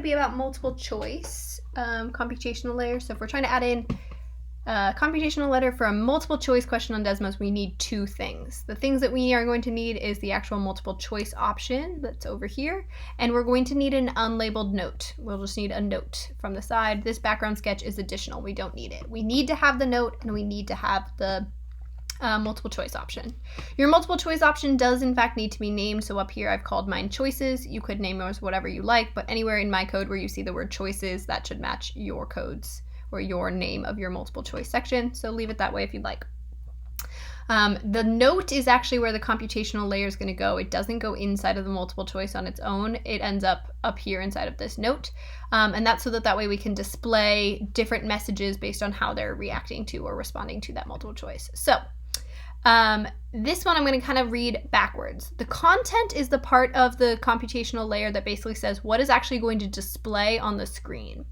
to be about multiple choice computational layers. So if we're trying to add in a computational letter for a multiple choice question on Desmos, we need two things. The things that we are going to need is the actual multiple choice option that's over here, and we're going to need an unlabeled note. We'll just need a note from the side. This background sketch is additional. We don't need it. We need to have the note, and we need to have the multiple choice option. Your multiple choice option does in fact need to be named. So up here I've called mine choices. You could name yours whatever you like, but anywhere in my code where you see the word choices, that should match your codes or your name of your multiple choice section. So leave it that way if you'd like. The note is actually where the computational layer is going to go. It doesn't go inside of the multiple choice on its own. It ends up here inside of this note. And that's so that way we can display different messages based on how they're reacting to or responding to that multiple choice. So this one I'm going to kind of read backwards. The content is the part of the computational layer that basically says what is actually going to display on the screen.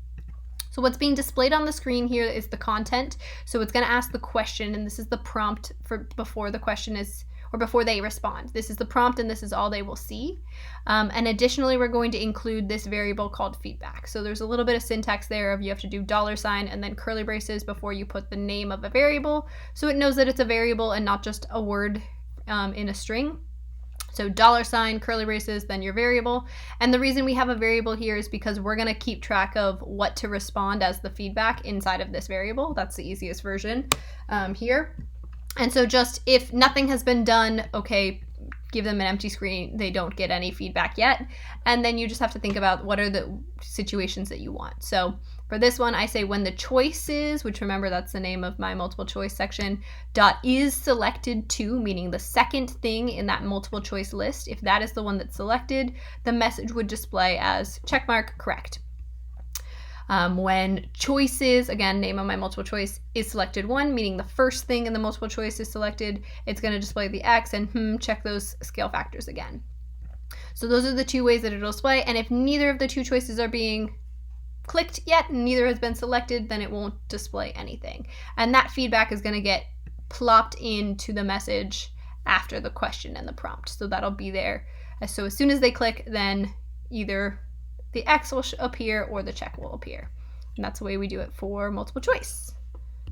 So what's being displayed on the screen here is the content. So it's going to ask the question, and this is the prompt for before the question is, or before they respond. This is the prompt, and this is all they will see. And additionally, we're going to include this variable called feedback. So there's a little bit of syntax there of you have to do $sign and then curly braces before you put the name of a variable, so it knows that it's a variable and not just a word in a string. So $sign, curly braces, then your variable. And the reason we have a variable here is because we're going to keep track of what to respond as the feedback inside of this variable. That's the easiest version here. And so just if nothing has been done, okay, give them an empty screen. They don't get any feedback yet. And then you just have to think about what are the situations that you want. So for this one, I say when the choices, which remember that's the name of my multiple choice section, is selected to, meaning the second thing in that multiple choice list, if that is the one that's selected, the message would display as checkmark correct. When choices, again, name of my multiple choice, is selected 1, meaning the first thing in the multiple choice is selected, it's going to display the X and check those scale factors again. So those are the two ways that it'll display, and if neither of the two choices are being clicked yet and neither has been selected, then it won't display anything. And that feedback is going to get plopped into the message after the question and the prompt. So that'll be there. So as soon as they click, then either the X will appear or the check will appear. And that's the way we do it for multiple choice.